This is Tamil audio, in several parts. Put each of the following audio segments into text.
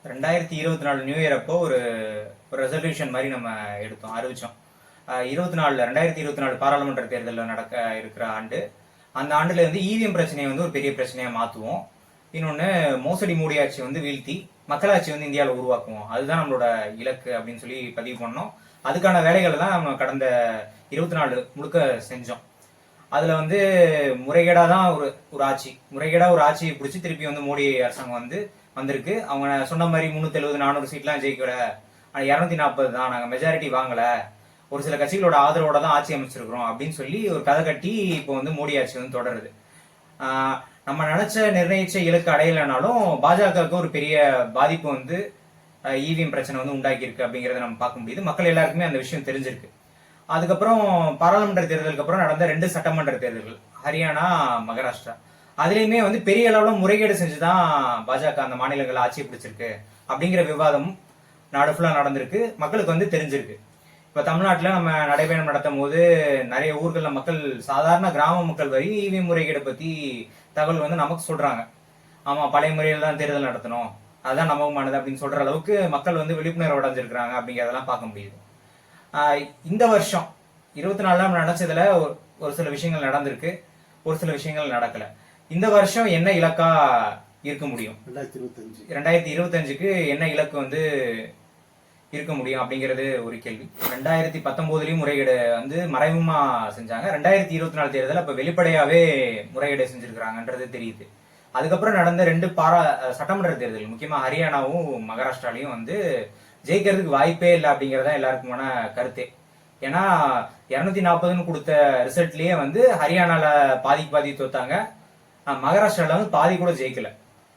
2024 நியூ இயர் அப்போ ஒரு ஒரு ரெசல்யூஷன் மாதிரி நம்ம அறிவிச்சோம். 2024 பாராளுமன்ற தேர்தலில் நடக்க இருக்கிற ஆண்டு, அந்த ஆண்டுல வந்து இவிஎம் பிரச்சனையை வந்து ஒரு பெரிய பிரச்சனையா மாத்துவோம். இன்னொன்னு, மோசடி மூடியாட்சி வந்து வீழ்த்தி மக்களாட்சி வந்து இந்தியாவில் உருவாக்குவோம். அதுதான் நம்மளோட இலக்கு அப்படின்னு சொல்லி பதிவு பண்ணோம். அதுக்கான வேலைகளை தான் நம்ம கடந்த 24 முழுக்க செஞ்சோம். அதுல வந்து முறைகேடா தான் ஒரு ஒரு ஆட்சியை பிடிச்சி திருப்பி வந்து மோடி அரசாங்கம் வந்திருக்கு. அவங்க சொன்ன மாதிரி 370-400 சீட்லாம் ஜெயிக்கல, 240 தான், நாங்க மெஜாரிட்டி வாங்கல, ஒரு சில கட்சிகளோட ஆதரவோட தான் ஆட்சி அமைச்சிருக்கிறோம் அப்படின்னு சொல்லி ஒரு கதை கட்டி இப்போ வந்து மோடி ஆட்சி வந்து தொடருது. நம்ம நிர்ணயிச்ச இலக்கு அடையலைனாலும் பாஜகவுக்கு ஒரு பெரிய பாதிப்பு வந்து இவிஎம் பிரச்சனை வந்து உண்டாக்கி இருக்கு அப்படிங்கறத நம்ம பார்க்க முடியுது. மக்கள் எல்லாருக்குமே அந்த விஷயம் தெரிஞ்சிருக்கு. அதுக்கப்புறம் பாராளுமன்ற தேர்தலுக்கு அப்புறம் நடந்த 2 சட்டமன்ற தேர்தல்கள், ஹரியானா, மகாராஷ்டிரா, அதுலயுமே வந்து பெரிய அளவுல முறைகேடு செஞ்சுதான் பாஜக அந்த மாநிலங்கள் ஆட்சியை பிடிச்சிருக்கு அப்படிங்கிற விவாதம் நாடு ஃபுல்லா நடந்திருக்கு. மக்களுக்கு வந்து தெரிஞ்சிருக்கு. இப்ப தமிழ்நாட்டுல நம்ம நடைபயணம் நடத்தும் போது நிறைய ஊர்கள்ல மக்கள், சாதாரண கிராம மக்கள் வரை இவிஎம் முறைகேடு பத்தி தகவல் வந்து நமக்கு சொல்றாங்க. ஆமா, பழைய முறையில தான் தேர்தல் நடத்தணும், அதுதான் நம்பகமானது அப்படின்னு சொல்ற அளவுக்கு மக்கள் வந்து விழிப்புணர்வு அடைஞ்சிருக்கிறாங்க அப்படிங்கிறதெல்லாம் பார்க்க முடியுது. இந்த வருஷம் 24 நினைச்சதுல ஒரு சில விஷயங்கள் நடந்திருக்கு, ஒரு சில விஷயங்கள் நடக்கல. இந்த வருஷம் என்ன இலக்கா இருக்க முடியும்? 2025க்கு என்ன இலக்கு வந்து இருக்க முடியும் அப்படிங்கிறது ஒரு கேள்வி. 2019லயும் முறைகேடு வந்து மறைமுகமா செஞ்சாங்க. 2024 தேர்தல் அப்ப வெளிப்படையாவே முறைகேடு செஞ்சிருக்கிறாங்கன்றது தெரியுது. அதுக்கப்புறம் நடந்த 2 சட்டமன்ற தேர்தல், முக்கியமா ஹரியானாவும் மகாராஷ்டிராலையும் வந்து ஜெயிக்கிறதுக்கு வாய்ப்பே இல்லை அப்படிங்கறத எல்லாருக்குமான கருத்தே. ஏன்னா 240 கொடுத்த ரிசல்ட்லயே வந்து ஹரியானால பாதி தோத்தாங்க, மகாராஷ்டிரால வந்து பாதி கூட ஜெயிக்கல.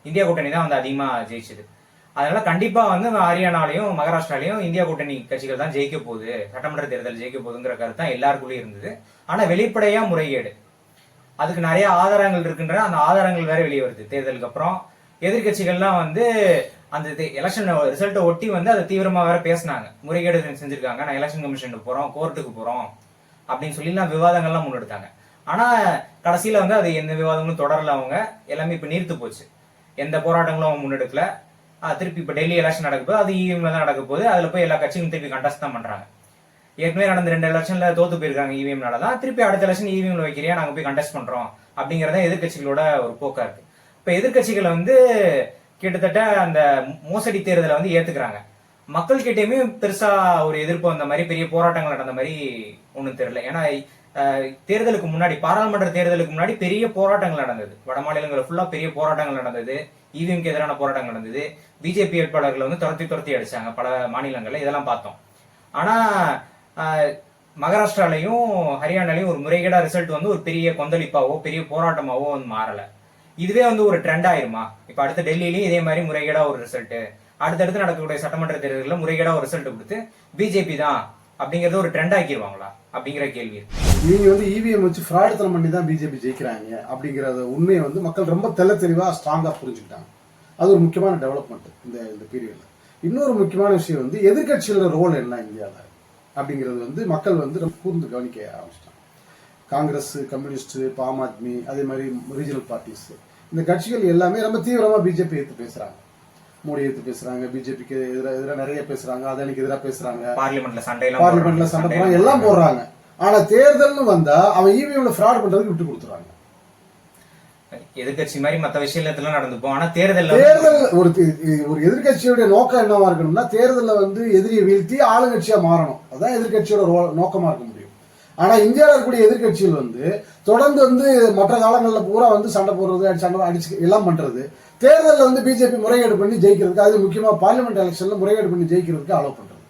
இந்தியா கூட்டணி தான் வந்து அதிகமா ஜெயிச்சது. அதனால கண்டிப்பா வந்து ஹரியானாலையும் மகாராஷ்டிராலையும் இந்தியா கூட்டணி கட்சிகள் தான் ஜெயிக்க போகுது, சட்டமன்ற தேர்தல் ஜெயிக்க போகுதுங்கிற கருத்து தான் எல்லாருக்குள்ளயும் இருந்தது. ஆனா வெளிப்படையா முறைகேடு, அதுக்கு நிறைய ஆதாரங்கள் இருக்குன்ற அந்த ஆதாரங்கள் வேற வெளியே வருது. தேர்தலுக்கு அப்புறம் எதிர்கட்சிகள்லாம் வந்து அந்த எலெக்ஷன் ரிசல்ட்டை ஒட்டி வந்து அதை தீவிரமா வேற பேசினாங்க. முறைகேடு செஞ்சிருக்காங்க, நான் எலெக்ஷன் கமிஷனுக்கு போறோம், கோர்ட்டுக்கு போறோம் அப்படின்னு சொல்லி விவாதங்கள்லாம் முன்னெடுத்தாங்க. ஆனா கடைசியில வந்து அது எந்த விவாதங்களும் தொடரல. அவங்க எல்லாமே இப்ப நீர்த்து போச்சு, எந்த போராட்டங்களும் அவங்க முன்னெடுக்கல. திருப்பி இப்ப டெல்லி எலெக்ஷன் நடக்க போது, அது இவிஎம்ல தான் நடக்க போகுது. அதுல போய் எல்லா கட்சியும் திருப்பி கண்டஸ்ட் தான் பண்றாங்க. ஏற்கனவே நடந்த 2 எலெக்ஷன்ல தோத்து போயிருக்காங்க இவிஎம்னாலதான், திருப்பி அடுத்த எலெக்ஷன் இவிஎம்ல வைக்கிறியா, நாங்க போய் கண்டஸ்ட் பண்றோம் அப்படிங்கறத எதிர்கட்சிகளோட ஒரு போக்கா இருக்கு. இப்ப எதிர்கட்சிகளை வந்து கிட்டத்தட்ட அந்த மோசடி தேர்தலை வந்து ஏத்துக்கிறாங்க. மக்கள் கிட்டயுமே பெருசா ஒரு எதிர்ப்பு வந்த மாதிரி, பெரிய போராட்டங்கள் நடந்த மாதிரி ஒண்ணும் தெரியல. ஏன்னா தேர்தலுக்கு முன்னாடி, பாராளுமன்ற தேர்தலுக்கு முன்னாடி பெரிய போராட்டங்கள் நடந்தது. வட மாநிலங்கள் ஃபுல்லா பெரிய போராட்டங்கள் நடந்தது, இவிஎம்க்கு எதிரான போராட்டங்கள் நடந்தது. பிஜேபி வேட்பாளர்களை வந்து துரத்தி அடிச்சாங்க பல மாநிலங்கள்ல, இதெல்லாம் பார்த்தோம். ஆனா மகாராஷ்டிராலையும் ஹரியானாலையும் ஒரு முறைகேடா ரிசல்ட் வந்து ஒரு பெரிய கொந்தளிப்பாவோ பெரிய போராட்டமாவோ வந்து மாறல. இதுவே வந்து ஒரு ட்ரெண்ட் ஆயிருமா? இப்ப அடுத்த டெல்லியிலயும் இதே மாதிரி முறைகேடா ஒரு ரிசல்ட், அடுத்தடுத்து நடக்கக்கூடிய சட்டமன்ற தேர்தலில் முறைகேடா ஒரு ரிசல்ட் கொடுத்து பிஜேபி தான் அப்படிங்கறது ஒரு ட்ரெண்ட் ஆக்கிடுவாங்களா அப்படிங்கிற கேள்வி. நீங்க வந்து இவிஎம் வச்சு ஃப்ராடுத்தனம் பண்ணி தான் பிஜேபி ஜெயிக்கிறாங்க அப்படிங்கறத உண்மையை வந்து மக்கள் ரொம்ப தெளிவா ஸ்ட்ராங்கா புரிஞ்சுக்கிட்டாங்க. அது ஒரு முக்கியமான டெவலப்மெண்ட் இந்த பீரியட்ல. இன்னொரு முக்கியமான விஷயம் வந்து எதிர்கட்சிகளோட ரோல் என்ன இந்தியாவில் அப்படிங்கிறது வந்து மக்கள் வந்து ரொம்ப கூர்ந்து கவனிக்க ஆரம்பிச்சிட்டாங்க. காங்கிரஸ், கம்யூனிஸ்ட், ஆம் ஆத்மி, அதே மாதிரி ரீஜனல் பார்ட்டிஸ், இந்த கட்சிகள் எல்லாமே ரொம்ப தீவிரமா பிஜேபி எடுத்து பேசுறாங்க, மோடி எடுத்து பேசுறாங்க, பிஜேபிக்கு எதிராக நிறைய பேசுறாங்க, அதானிக்கு எதிராக பேசுறாங்க, பார்லிமெண்ட்ல சண்டை போறாங்க, எல்லாம் போடுறாங்க. ஆனா தேர்தல்னு வந்தா அவன் இவிஎம்ல ஃப்ராட் பண்றதுக்கு விட்டு கொடுத்துறாங்க. எதிர்கட்சி மாதிரி மற்ற விஷயத்துல நடந்துப்போம். ஆனா தேர்தல் ஒரு எதிர்கட்சியோட நோக்கம் என்னவா இருக்கணும்னா, தேர்தலில் வந்து எதிரியை வீழ்த்தி ஆளுங்கட்சியா மாறணும். அதான் எதிர்கட்சியோட நோக்கமா இருக்க முடியும். ஆனா இந்தியாவில் இருக்கக்கூடிய எதிர்கட்சிகள் வந்து தொடர்ந்து வந்து மற்ற காலங்களில் பூரா வந்து சண்டை போடுறது, அடிச்சு எல்லாம் பண்றது. தேர்தலில் வந்து பிஜேபி முறைகேடு பண்ணி ஜெயிக்கிறதுக்கு, அது முக்கியமா பார்லிமெண்ட் எலெக்ஷன்ல முறைகேடு பண்ணி ஜெயிக்கிறதுக்கு அலோவ் பண்றது.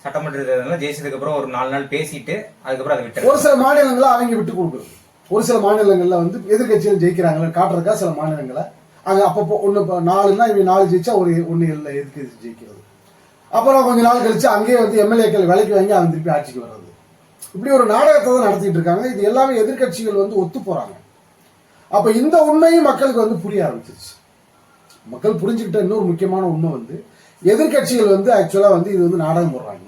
சட்டமன்ற தேர்தல் ஜெயிச்சதுக்கு அப்புறம் ஒரு 4 நாள் பேசிட்டு அதுக்கப்புறம் அதை விட்டு ஒரு சில மாநிலங்களை அவங்க விட்டு கொடுக்குறது. ஒரு சில மாநிலங்கள்ல வந்து எதிர்கட்சிகள் ஜெயிக்கிறாங்க காட்டுறதுக்கா சில மாநிலங்களை அங்க அப்பப்போ 4ன்னா இவங்க 4 ஜெயிச்சா ஒன்னு எதிர்கட்சி ஜெயிக்கிறது. அப்புறம் கொஞ்ச நாள் கழிச்சு அங்கேயே வந்து எம்எல்ஏக்கள் விலைக்கு வாங்கி அவங்க திருப்பி ஆட்சிக்கு வர்றது. இப்படி ஒரு நாடகத்தை தான் நடத்திட்டு இருக்காங்க. இது எல்லாமே எதிர்கட்சிகள் வந்து ஒத்து போறாங்க. அப்ப இந்த உண்மையும் மக்களுக்கு வந்து புரிய ஆரம்பிச்சிருச்சு. மக்கள் புரிஞ்சுக்கிட்ட இன்னொரு முக்கியமான உண்மை வந்து, எதிர்கட்சிகள் வந்து ஆக்சுவலா வந்து இது வந்து நாடகம் போடுறாங்க.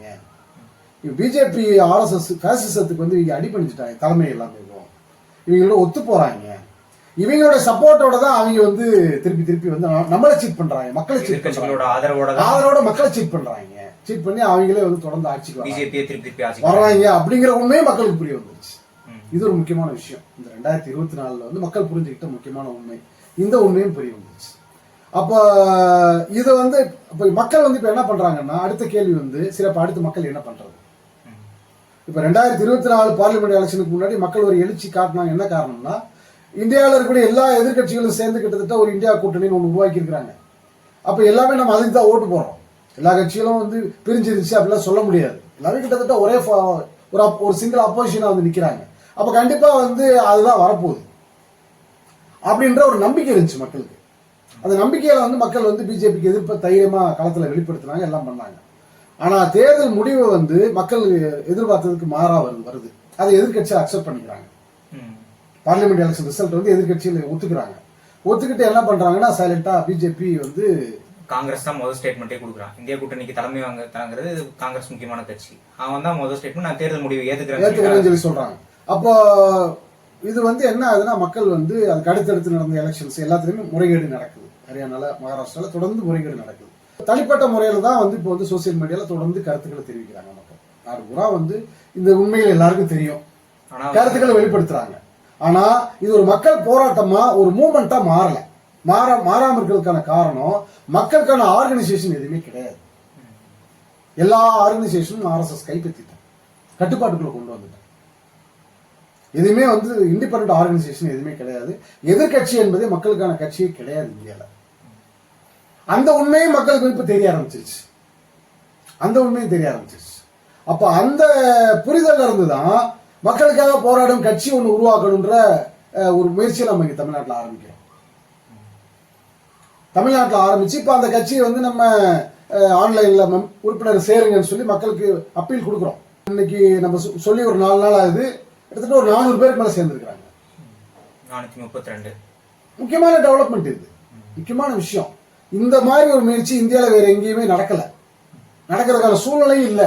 பிஜேபி, ஆர்எஸ்எஸ், பாசிசத்துக்கு வந்து இவங்க அடிபணிச்சுட்டாங்க. தலைமை எல்லாமே இவங்களோட ஒத்து போறாங்க. இவங்களோட சப்போர்ட்டோட தான் அவங்க வந்து திருப்பி திருப்பி வந்து நம்மளை சீட் பண்றாங்க, மக்களை சீட் பண்றாங்க, ஆதரவோட மக்களை சீட் பண்றாங்க. சீட் பண்ணி அவங்களே வந்து தொடர்ந்து ஆட்சிக்கு வர்றாங்க அப்படிங்கிற உண்மையே மக்களுக்கு புரிய வந்துருச்சு. இது ஒரு முக்கியமான விஷயம். இந்த 2024 வந்து மக்கள் புரிஞ்சுக்கிட்ட முக்கியமான உண்மை, இந்த உண்மையும் புரிய வந்துருச்சு. அப்ப இதை வந்து இப்ப மக்கள் வந்து இப்ப என்ன பண்றாங்கன்னா, அடுத்த கேள்வி வந்து சிறப்பு அடுத்த மக்கள் என்ன பண்றது? இப்ப 2024 பார்லிமெண்ட் எலெக்ஷனுக்கு முன்னாடி மக்கள் ஒரு எழுச்சி காட்டினாங்க. என்ன காரணம்னா, இந்தியாவில் இருக்கக்கூடிய எல்லா எதிர்கட்சிகளும் சேர்ந்து கிட்டத்தட்ட ஒரு இந்தியா கூட்டணின்னு ஒன்று உருவாக்கி இருக்கிறாங்க. அப்ப எல்லாமே நம்ம அதுக்கு தான் ஓட்டு போடுறோம். எல்லா கட்சிகளும் வந்து பிரிஞ்சிருச்சு அப்படிலாம் சொல்ல முடியாது. எல்லாமே கிட்டத்தட்ட ஒரே ஒரு சிங்கிள் அப்போசிஷனா வந்து நிக்கிறாங்க. அப்ப கண்டிப்பா வந்து அதுதான் வரப்போகுது அப்படின்ற ஒரு நம்பிக்கை இருந்துச்சு மக்களுக்கு. அந்த நம்பிக்கையில வந்து மக்கள் வந்து பிஜேபிக்கு எதிர்ப்பு தைரியமா களத்துல வெளிப்படுத்தினாங்க, எல்லாம் பண்ணாங்க. ஆனா தேர்தல் முடிவு வந்து மக்கள் எதிர்பார்த்ததுக்கு மாறா வருது. அதை எதிர்கட்சி அக்செப்ட் பண்ணிக்கிறாங்க. பார்லிமெண்ட் எலெக்ஷன் ரிசல்ட் வந்து எதிர்கட்சியில் ஒத்துக்கிட்டு என்ன பண்றாங்கன்னா, சைலண்டா பிஜேபி வந்து காங்கிரஸ் தான் முதல் ஸ்டேட்மெண்ட்டே கொடுக்குறான். இந்தியா கூட்டணிக்கு தலைமை தாங்கிறது காங்கிரஸ் முக்கியமான கட்சி. அவன் தான் முதல் ஸ்டேட்மெண்ட், நான் தேர்தல் முடிவு ஏத்துக்கிறேன்னு சொல்லி சொல்றாங்க. அப்போ இது வந்து என்ன ஆகுதுன்னா, மக்கள் வந்து அதுக்கு அடுத்தடுத்து நடந்த எலெக்ஷன்ஸ் எல்லாத்துலயுமே முறைகேடு நடக்குது. ஹரியானால, மகாராஷ்டிரால தொடர்ந்து முறைகேடு நடக்குது. தனிப்பட்ட முறையில தான் வந்து இப்போ வந்து சோசியல் மீடியால தொடர்ந்து கருத்துக்களை தெரிவிக்கிறாங்க மக்கள். நாடு பூரா வந்து இந்த உண்மைகள் எல்லாருக்கும் தெரியும், கருத்துக்களை வெளிப்படுத்துறாங்க. ஆனா இது ஒரு மக்கள் போராட்டமா, ஒரு மூவ்மெண்டா மாறாம இருக்கிறதுக்கான காரணம், மக்களுக்கான ஆர்கனைசேஷன் எதுவுமே கிடையாது. எல்லா ஆர்கனைசேஷனும் ஆர்எஸ்எஸ் கைப்பற்றிட்டாங்க, கட்டுப்பாட்டுக்குள்ள கொண்டு வந்துட்டாங்க. எதுவுமே வந்து இண்டிபெண்டன்ட் ஆர்கனைசேஷன் எதுவுமே கிடையாது. எதிர்கட்சி என்பதே மக்களுக்கான கட்சியே கிடையாது இந்தியால. அந்த உண்மையும் மக்களுக்கு இப்ப தெரிய ஆரம்பிச்சிருச்சு. அப்ப அந்த புரிதல் இருந்துதான் மக்களுக்காக போராடும் கட்சி ஒண்ணு உருவாக்கணும்ன்ற ஒரு முயற்சியை நம்ம இங்க தமிழ்நாட்டில் ஆரம்பிக்கிறோம். ஆரம்பிச்சு இப்ப அந்த கட்சியை வந்து நம்ம ஆன்லைன்ல உறுப்பினர் சேருங்கன்னு சொல்லி மக்களுக்கு அப்பீல் கொடுக்குறோம். இன்னைக்கு நம்ம சொல்லி ஒரு 4 நாள் ஆகுது. கிட்டத்தட்ட ஒரு 400 பேருக்கு மேல சேர்ந்திருக்கிறாங்க. 432. முக்கியமான டெவலப்மெண்ட் இது, முக்கியமான விஷயம். இந்த மாதிரி ஒரு முயற்சி இந்தியாவில் வேற எங்கேயுமே நடக்கிறதுக்கான சூழ்நிலையும் இல்லை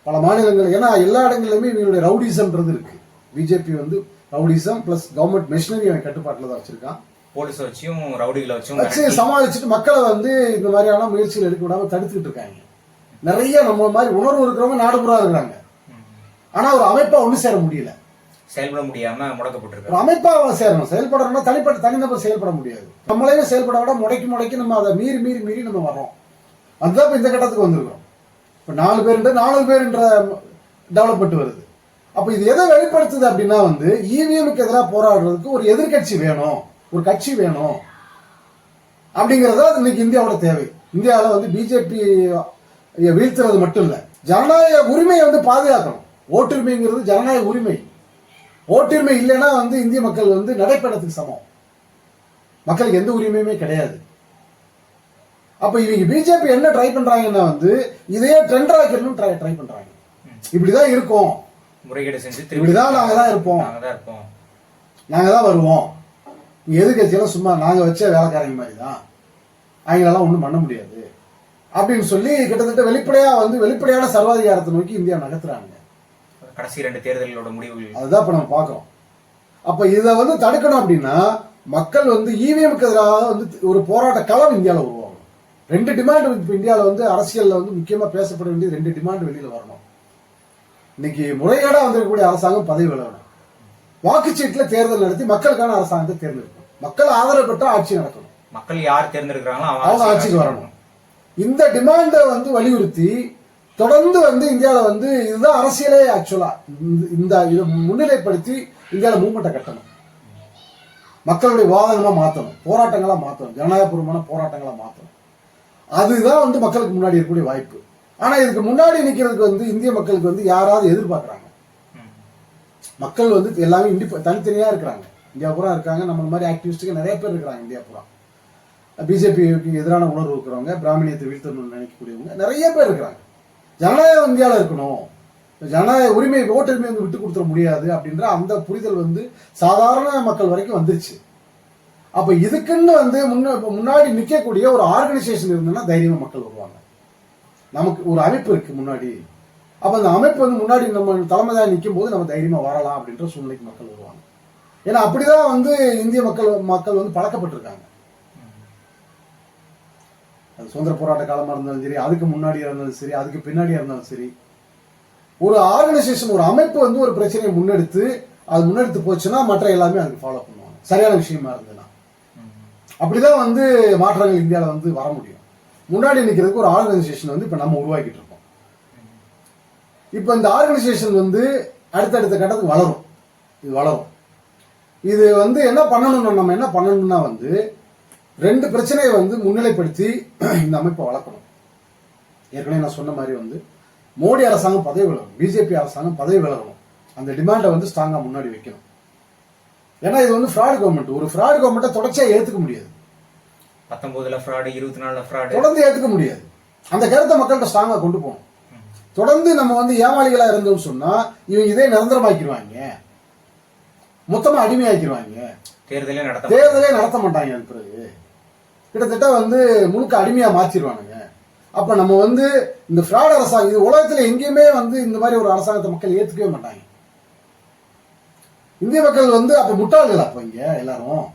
பல மாநிலங்கள். ஏன்னா எல்லா இடங்களிலுமே இவங்களுடைய ரவுடிசம்ன்றது இருக்கு. பிஜேபி வந்து ரவுடிசம் பிளஸ் கவர்மெண்ட் மெஷினரி அவன் கட்டுப்பாட்டில் தான் வச்சிருக்கான். போலீஸ் வச்சும் ரவுடிகளை வச்சு சமாளிச்சுட்டு மக்களை வந்து இந்த மாதிரியான முயற்சிகள் எடுக்க விடாம தடுத்துக்கிட்டு இருக்காங்க. நிறைய நம்ம மாதிரி உணர்வு இருக்கிறவங்க நாடு பூரா இருக்கிறாங்க. ஆனா ஒரு அமைப்பா ஒண்ணு சேர முடியல, செயல்பட முடியாம முடக்கப்பட்டிருக்கு. ஒரு அமைப்பா சேரணும். செயல்படணும்னா தனிநபர் செயல்பட முடியாது. நம்மளே செயல்பட விட முடக்கி நம்ம அதை மீறி நம்ம வர்றோம். அதுதான் இப்ப இந்த கட்டத்துக்கு வந்திருக்கிறோம். இப்ப 4 பேருன்ற டெவலப்மெண்ட் வருது. அப்ப இது எதை வெளிப்படுத்துது அப்படின்னா வந்து இவிஎம்க்கு எதிராக போராடுறதுக்கு ஒரு எதிர்கட்சி வேணும், ஒரு கட்சி வேணும் அப்படிங்கறத இன்னைக்கு இந்தியாவோட தேவை. இந்தியாவில் வந்து பிஜேபி வீழ்த்துறது மட்டும் இல்ல, ஜனநாயக உரிமையை வந்து பாதுகாக்கணும். ஓட்டுரிமைங்கிறது ஜனநாயக உரிமை. ஓட்டுரிமை இல்லைன்னா வந்து இந்திய மக்கள் வந்து நடைபெறத்துக்கு சமம். மக்களுக்கு எந்த உரிமையுமே கிடையாது. அப்ப இவங்க பிஜேபி என்ன ட்ரை பண்றாங்கன்னா வந்து இதையே ட்ரெண்ட் ஆக்கிடணும் ட்ரை பண்றாங்க. இப்படிதான் இருக்கும், முறைகேடு செஞ்சு இப்படிதான் நாங்க தான் இருப்போம், நாங்க தான் வருவோம். எதிர்கட்சியெல்லாம் சும்மா நாங்க வச்ச வேலைக்காரங்க மாதிரி தான், அவங்களெல்லாம் ஒண்ணும் பண்ண முடியாது அப்படின்னு சொல்லி கிட்டத்தட்ட வெளிப்படையான சர்வாதிகாரத்தை நோக்கி இந்தியா நகர்த்துறாங்க. கடைசி 2 தேர்தல்களோட முடிவுகள் அதுதான் இப்ப நம்ம பாக்குறோம். அப்ப இதை வந்து தடுக்கணும் அப்படின்னா மக்கள் வந்து இவிஎம்க்கு எதிராக வந்து ஒரு போராட்ட களம் இந்தியாவில் உருவாகும். 2 டிமாண்ட் இப்ப இந்தியாவில் வந்து அரசியல்ல வந்து முக்கியமா பேசப்பட வேண்டிய 2 டிமாண்ட் வெளியில வரணும். இன்னைக்கு முறைகேடா வந்திருக்கக்கூடிய அரசாங்கம் பதவி விலகணும். வாக்குச்சீட்டுல தேர்தல் நடத்தி மக்களுக்கான அரசாங்கத்தை தேர்ந்தெடுக்கணும். மக்கள் ஆதரவு பெற்ற ஆட்சி நடக்கணும். மக்கள் யார் தேர்ந்தெடுக்கிறாங்களோ அவங்க ஆட்சிக்கு வரணும். இந்த டிமாண்டை வந்து வலியுறுத்தி தொடர்ந்து வந்து இந்தியாவில் வந்து இதுதான் அரசியலே. ஆக்சுவலா இந்த இதை முன்னிலைப்படுத்தி இந்தியாவில் மூவ்மெண்ட்டை கட்டணும், மக்களுடைய வாதங்களா மாற்றணும், போராட்டங்களா மாற்றணும், ஜனநாயகபூர்வமான போராட்டங்களா மாற்றணும். அதுதான் வந்து மக்களுக்கு முன்னாடி இருக்கக்கூடிய வாய்ப்பு. ஆனா இதுக்கு முன்னாடி நிக்கிறதுக்கு வந்து இந்திய மக்களுக்கு வந்து யாராவது எதிர்பார்க்கறாங்க. மக்கள் வந்து எல்லாமே தனித்தனியா இருக்கிறாங்க. இந்தியா பூரா இருக்காங்க. நம்ம மாதிரி ஆக்டிவிஸ்டுக்கு நிறைய பேர் இருக்கிறாங்க இந்தியா பூரா. பிஜேபிக்கு எதிரான உணர்வு இருக்கிறவங்க, பிராமணியத்தை வீழ்த்தணும்னு நினைக்கக்கூடியவங்க நிறைய பேர் இருக்கிறாங்க. ஜனநாயகம் இந்தியாவில் இருக்கணும், ஜனநாயக உரிமை ஓட்டுரிமை வந்து விட்டு கொடுத்துட முடியாது அப்படின்ற அந்த புரிதல் வந்து சாதாரண மக்கள் வரைக்கும் வந்துருச்சு. அப்ப இதுக்குன்னு வந்து முன்னாடி நிக்கக்கூடிய ஒரு ஆர்கனைசேஷன் இருந்ததுன்னா தைரியமா மக்கள் வருவாங்க. நமக்கு ஒரு அமைப்பு இருக்கு முன்னாடி, அப்ப அந்த அமைப்பு வந்து முன்னாடி நம்ம தலைமையாக நிற்கும் போது நம்ம தைரியமா வரலாம் அப்படின்ற சூழ்நிலைக்கு மக்கள் வருவாங்க. ஏன்னா அப்படிதான் வந்து இந்திய மக்கள் வந்து பழக்கப்பட்டிருக்காங்க. அது சுதந்திர போராட்ட காலமா இருந்தாலும் சரி, அதுக்கு முன்னாடியா இருந்தாலும் சரி, அதுக்கு பின்னாடியா இருந்தாலும் சரி, ஒரு ஆர்கனைசேஷன், ஒரு அமைப்பு வந்து ஒரு பிரச்சனையை முன்னெடுத்து போச்சுன்னா மற்ற எல்லாமே அதுக்கு ஃபாலோ பண்ணுவாங்க, சரியான விஷயமா இருந்ததுன்னா. அப்படிதான் வந்து மாற்றங்கள் இந்தியாவில் வந்து வர முடியும். முன்னாடி நிற்கிறதுக்கு ஒரு ஆர்கனைசேஷன் வந்து இப்ப நம்ம உருவாக்கிட்டு இருக்கோம். இப்ப இந்த ஆர்கனைசேஷன் வந்து அடுத்தடுத்த கட்டத்துக்கு வளரும். இது வந்து நம்ம என்ன பண்ணணும்னா வந்து 2 பிரச்சனையை வந்து முன்னிலைப்படுத்தி இந்த அமைப்பை வளர்க்கணும். ஏற்கனவே நான் சொன்ன மாதிரி வந்து மோடி அரசாங்கம் பதவி விலகணும், பிஜேபி அரசாங்கம் பதவி விலகணும். அந்த டிமாண்டை வந்து ஸ்ட்ராங்கா முன்னாடி வைக்கணும். ஏன்னா இது வந்து ஃப்ராட் கவர்மெண்ட். ஒரு ஃப்ராட் கவர்மெண்ட்டை தொடர்ச்சியா ஏத்துக்க முடியாது. 19ல ஃப்ராடு, 24ல ஃப்ராடு, தொடர்ந்து ஏத்துக்க முடியாது. அந்த கருத்தை மக்கள்கிட்ட ஸ்ட்ராங்கா கொண்டு போகணும். தொடர்ந்து நம்ம வந்து ஏமாளிகளா இருந்தோம்னு சொன்னா இவங்க இதே நிரந்தரமாக்கிடுவாங்க, மொத்தமா அடிமையாக்கிடுவாங்க. தேர்தலே நடத்த மாட்டாங்க. அது பிறகு கிட்டத்தட்ட வந்து முழுக்க அடிமையா மாத்திடுவானுங்க. அப்ப நம்ம வந்து இந்த ஃப்ராட் அரசாங்கம், இது உலகத்துல எங்கேயுமே வந்து இந்த மாதிரி ஒரு அரசாங்கத்தை மக்கள் ஏத்துக்கவே மாட்டாங்க. இந்திய மக்கள் வந்து அப்ப முட்டாள்கள். அப்ப இங்க எல்லாரும்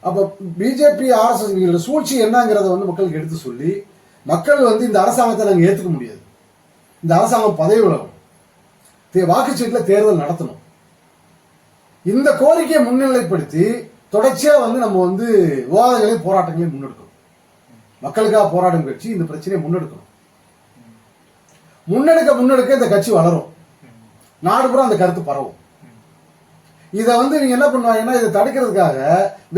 அப்ப பிஜேபி RSS சூழ்ச்சி என்னங்கிறத வந்து மக்களுக்கு எடுத்து சொல்லி, மக்கள் வந்து இந்த அரசாங்கத்தை நாங்க ஏத்துக்க முடியாது, இந்த அரசாங்கம் பதவி விலகும், வாக்குச்சீட்டுல தேர்தல் நடத்தணும், இந்த கோரிக்கையை முன்னிலைப்படுத்தி தொடர்ச்சியா வந்து நம்ம வந்து விவாதங்களையும் போராட்டங்களையும் முன்னெடுக்கணும். மக்களுக்காக போராடும் கட்சி இந்த பிரச்சனையை முன்னெடுக்கணும். முன்னெடுக்க இந்த கட்சி வளரும், நாடு பூரா அந்த கருத்து பரவும். இதை வந்து இவங்க என்ன பண்ணுவாங்கன்னா, இதை தடுக்கிறதுக்காக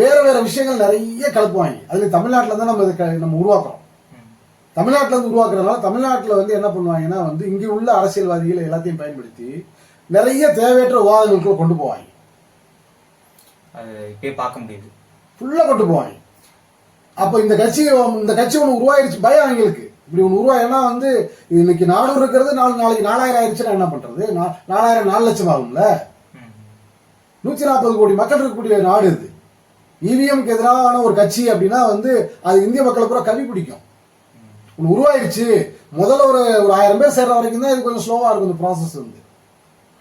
வேற விஷயங்கள் நிறைய கலப்புவாங்க. அதுல தமிழ்நாட்டில தான் நம்ம உருவாக்குறோம். தமிழ்நாட்டில இருந்து உருவாக்குறதுனால தமிழ்நாட்டில் வந்து என்ன பண்ணுவாங்கன்னா வந்து இங்க உள்ள அரசியல்வாதிகளை எல்லாத்தையும் பயன்படுத்தி நிறைய தேவையற்ற விவாதங்களுக்குள்ள கொண்டு போவாங்க. அது இப்பயே பார்க்க முடியுது, ஃபுல்லா கொண்டு போவாங்க. அப்ப இந்த கட்சி ஒண்ணு உருவாயிருச்சு, பயம் அவங்களுக்கு. இப்படி ஒண்ணு உருவாயினா வந்து இன்னைக்கு 400 இருக்கிறது நாளைக்கு 4000 ஆயிடுச்சுன்னா என்ன பண்றது? 4000 4 லட்சம் ஆகும்ல. 140 கோடி மக்கள் இருக்கக்கூடிய நாடு இது. இவிஎம்க்கு எதிரான ஒரு கட்சி அப்படின்னா வந்து அது இந்திய மக்களை பூரா கவி பிடிக்கும். ஒன்று உருவாயிருச்சு, முதல்ல ஒரு 1000 பேர் சேர்ற வரைக்கும் தான் இது கொஞ்சம் ஸ்லோவா இருக்கும். இந்த ப்ராசஸ் வந்து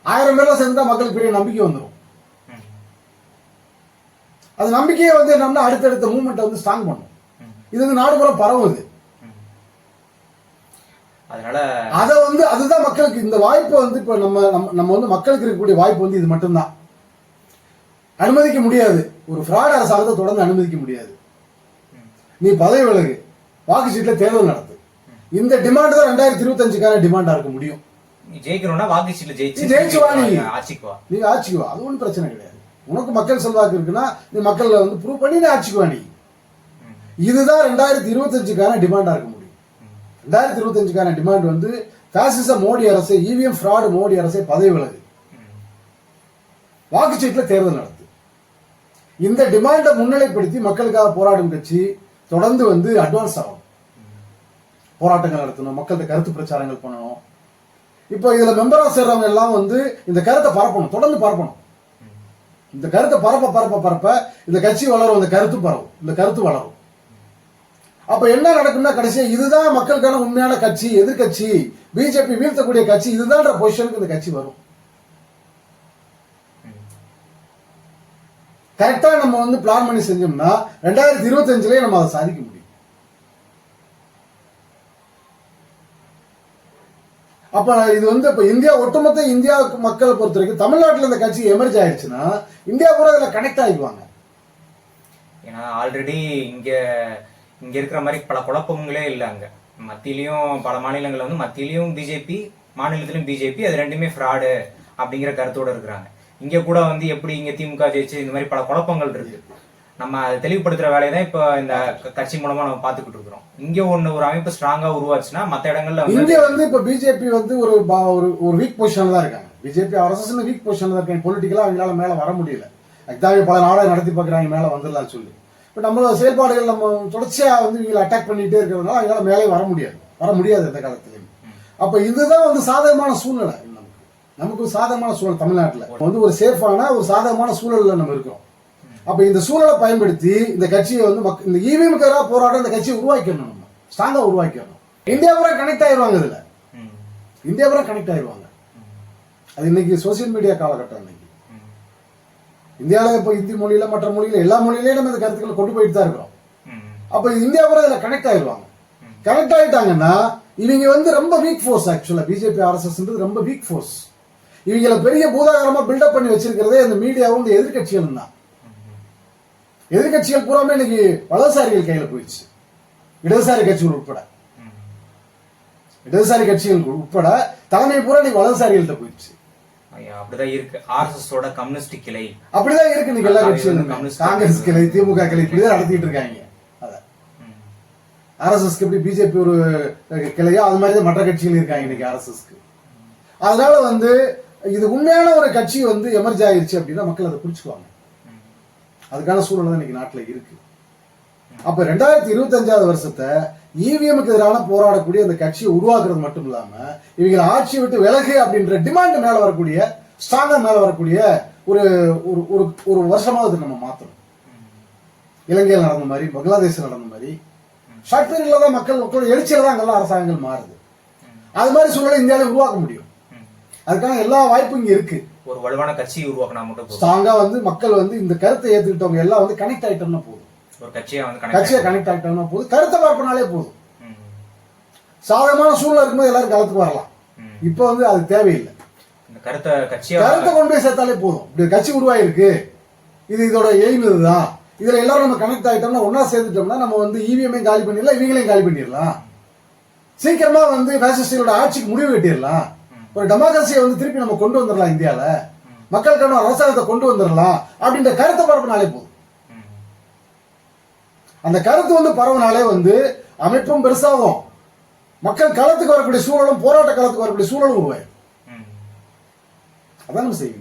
1000 பேர்ல சேர்ந்தா மக்களுக்கு பெரிய நம்பிக்கை வந்துடும். அது நம்பிக்கையை வந்து என்னன்னா அடுத்தடுத்த மூவ்மெண்ட் வந்து ஸ்ட்ராங் பண்ணும். இது வந்து நாடு பூரா பரவுது. அதனால அதுதான் மக்களுக்கு இந்த வாய்ப்பு வந்து இப்ப நம்ம வந்து மக்களுக்கு இருக்கக்கூடிய வாய்ப்பு வந்து இது மட்டும்தான். அனுமதிக்க முடியாது, ஒரு ஃப்ராட் அரசாங்கத்தை தொடர்ந்து அனுமதிக்க முடியாது. நீ பதவி விலகு, வாக்குச்சீட்டுல தேர்தல் நடத்து. இந்த டிமாண்ட் தான் 2025க்கான டிமாண்டா இருக்க முடியும். ஜெயிக்கணும்னா வாக்குச்சீட்டுல ஜெயிச்சுவா, நீ ஆட்சிக்கு வா, அது ஒன்றும் பிரச்சனை கிடையாது. உனக்கு மக்கள் செல்வாக்கு இருக்குன்னா நீ மக்கள் வந்து ப்ரூவ் பண்ணி நீ ஆட்சிக்கு வா. நீ இதுதான் 2025க்கான டிமாண்டா இருக்க முடியும். 2025க்கான டிமாண்ட் வந்து பாசிச மோடி அரசு, இவிஎம் ஃப்ராட் மோடி அரசை பதவி விலகு, வாக்குச்சீட்டுல தேர்தல் நடத்து. இந்த டிமாண்டை முன்னிலைப்படுத்தி மக்களுக்காக போராடும் கட்சி தொடர்ந்து வந்து அட்வான்ஸ் ஆகும், போராட்டங்கள் நடத்தணும், மக்கள்கிட்ட கருத்து பிரச்சாரங்கள் பண்ணணும். இப்போ இதுல மெம்பரா சேர்றவங்க எல்லாம் வந்து இந்த கருத்தை பரப்பணும், தொடர்ந்து பரப்பணும். இந்த கருத்தை பரப்ப இந்த கட்சி வளரும், இந்த கருத்து பரவும், இந்த கருத்து வளரும். அப்ப என்ன நடக்கும்னா கடைசியா இதுதான் மக்களுக்கான உண்மையான கட்சி, எதிர்கட்சி, பிஜேபி வீழ்த்தக்கூடிய கட்சி, இதுதான் பொசிஷனுக்கு இந்த கட்சி வரும். கரெக்டா நம்ம வந்து பிளான் பண்ணி செஞ்சோம்னா 2025லயே நம்ம அதை சாதிக்க முடியும். அப்ப இது வந்து இப்ப இந்தியா, ஒட்டுமொத்த இந்தியா மக்களை பொறுத்த வரைக்கும் தமிழ்நாட்டில் இந்த கட்சி எமர்ஜ் ஆயிடுச்சுன்னா இந்தியா பூரா இதுல கனெக்ட் ஆகிக்குவாங்க. ஏன்னா ஆல்ரெடி இங்க இருக்கிற மாதிரி பல குழப்பங்களே இல்லை. அங்க மத்தியிலயும் பல மாநிலங்கள் வந்து மத்தியிலயும் பிஜேபி, மாநிலத்திலும் பிஜேபி, அது ரெண்டுமே ஃப்ராடு அப்படிங்கிற கருத்தோட இருக்கிறாங்க. இங்க கூட வந்து எப்படி இங்க திமுக ஜெயிச்சு, இந்த மாதிரி பல குழப்பங்கள் இருக்கு. நம்ம அதை தெளிவுபடுத்துற வேலையை தான் இப்ப இந்த கட்சி மூலமா நம்ம பாத்துக்கிட்டு இருக்கிறோம். இங்க ஒரு அமைப்பு ஸ்ட்ராங்கா உருவாச்சுன்னா மத்த இடங்கள்ல இங்க வந்து இப்ப பிஜேபி வந்து ஒரு வீக் பொசிஷன்ல தான் இருக்காங்க. பிஜேபி RSS வீக் பொசிஷன்ல தான் இருக்காங்க. பொலிட்டிக்கலா அவங்களால மேல வர முடியல. அதுதான் பல நாடகம் நடத்தி பாக்குறாங்க மேல வந்துடலாம் சொல்லி. இப்ப நம்மளோட செயல்பாடுகள் நம்ம தொடர்ச்சியா வந்து இவங்களை அட்டாக் பண்ணிட்டே இருக்கிறதுனால அவங்களால மேலே வர முடியாது இந்த காலத்திலையும். அப்ப இதுதான் வந்து சாதகமான சூழ்நிலை. நமக்கு சாதகமான சூழல் தமிழ்நாட்டுல வந்து ஒரு சேஃபான ஒரு சாதகமான சூழல்ல நம்ம இருக்கோம். அப்ப இந்த சூழலை பயன்படுத்தி இந்த கட்சியை வந்து இந்த இவிஎம்க்கு எதிராக போராட இந்த கட்சியை உருவாக்கிடணும், நம்ம ஸ்ட்ராங்கா உருவாக்கிடணும். இந்தியா பூரா கனெக்ட் ஆயிடுவாங்க, இதுல இந்தியா பூரா கனெக்ட் ஆயிடுவாங்க. அது இன்னைக்கு சோசியல் மீடியா காலகட்டம். இன்னைக்கு இந்தியாவில் இப்போ ஹிந்தி மொழியில மற்ற மொழியில எல்லா மொழியிலையும் நம்ம இந்த கருத்துக்களை கொண்டு போயிட்டு தான் இருக்கிறோம். ம். அப்ப இந்தியா கூட இதுல கனெக்ட் ஆயிடுவாங்க. கனெக்ட் ஆயிட்டாங்கன்னா இவங்க வந்து ரொம்ப வீக் ஃபோர்ஸ். ஆக்சுவலா பிஜேபி ஆர்எஸ்எஸ் ரொம்ப வீக் ஃபோர்ஸ். இவங்களை பெரிய பூதாகரமா பில்டப் பண்ணி வச்சிருக்கிறதே இந்த மீடியாவும் இந்த எதிர்கட்சிகள் தான். எதிர்கட்சிகள் பூராமே இன்னைக்கு வலதுசாரிகள் கையில போயிடுச்சு, இடதுசாரி கட்சிகள் உட்பட. இடதுசாரி கட்சிகள் உட்பட தலைமை பூரா இன்னைக்கு வலதுசாரிகள்கிட்ட போயிடுச்சு. அப்படிதான் இருக்கு. ஆர்எஸ்எஸ் கம்யூனிஸ்ட் கிளை அப்படிதான் இருக்கு இன்னைக்கு எல்லா கட்சிகளும். காங்கிரஸ் கிளை, திமுக கிளை இப்படிதான் நடத்திட்டு இருக்காங்க. ஆர்எஸ்எஸ்க்கு எப்படி பிஜேபி ஒரு கிளையோ அது மாதிரி தான் மற்ற கட்சிகள் இருக்காங்க இன்னைக்கு ஆர்எஸ்எஸ்க்கு. அதனால வந்து இது உண்மையான ஒரு கட்சி வந்து எமர்ஜ் ஆயிருச்சு அப்படின்னா மக்கள் அதை புரிச்சுக்குவாங்க. அதுக்கான சூழல் தான் இன்னைக்கு நாட்டில் இருக்கு. அப்ப 2025 வருஷத்தை இவிஎம்க்கு எதிரான போராடக்கூடிய அந்த கட்சியை உருவாக்குறது மட்டும் இல்லாம இவங்க ஆட்சியை விட்டு விலகு அப்படின்ற டிமாண்ட் மேல வரக்கூடிய, ஸ்ட்ராங்கா மேல வரக்கூடிய ஒரு ஒரு வருஷமாவது நம்ம மாத்தணும். இலங்கையில் நடந்த மாதிரி, பங்களாதேஷ் நடந்த மாதிரி ஷார்ட் பீரியட்ல தான் மக்கள் எழுச்சியில தான் அங்கெல்லாம் அரசாங்கங்கள் மாறுது. அது மாதிரி சூழலை இந்தியாவில உருவாக்க முடியும். அதுக்கான எல்லா வாய்ப்பும் இங்க இருக்கு. ஒரு வலுவான கட்சி உருவாக்கினா மட்டும் ஸ்ட்ராங்கா வந்து மக்கள் வந்து இந்த கருத்தை ஏத்துக்கிட்டவங்க எல்லாம் வந்து கனெக்ட் ஆயிட்டோம்னா போதும். ஒரு கட்சியை கனெக்ட் ஆகிட்டோம்னா போதும். கருத்தை பார்ப்பனாலே போதும். சாதகமான சூழ்நிலை இருக்கும்போது எல்லாரும் களத்துக்கு வரலாம். இப்ப வந்து அது தேவையில்லை. கருத்தை கொண்டு போய் சேர்த்தாலே போதும். இப்படி கட்சி உருவாயிருக்கு, இது இதோட எய்ம் இதுதான், இதுல எல்லாரும் நம்ம கனெக்ட் ஆகிட்டோம்னா ஒன்னா சேர்ந்துட்டோம்னா நம்ம வந்து இவிஎம்ஐயும் காலி பண்ணிடலாம், இவங்களையும் காலி பண்ணிடலாம். சீக்கிரமா வந்து பாசிஸ்டோட ஆட்சிக்கு முடிவு கட்டிடலாம். ஒரு டெமோக்ரஸியை வந்து திருப்பி நம்ம கொண்டு வந்துடலாம். இந்தியால மக்களுக்கான அரசாங்கத்தை கொண்டு வந்துடலாம் அப்படின்ற கருத்தை பரப்பினாலே போதும். அந்த கருத்து வந்து பரவனாலே வந்து அமைப்பும் பெருசாகும், மக்கள் களத்துக்கு வரக்கூடிய சூழலும், போராட்ட களத்துக்கு வரக்கூடிய சூழலும் உருவாயும். அதான் நம்ம செய்ய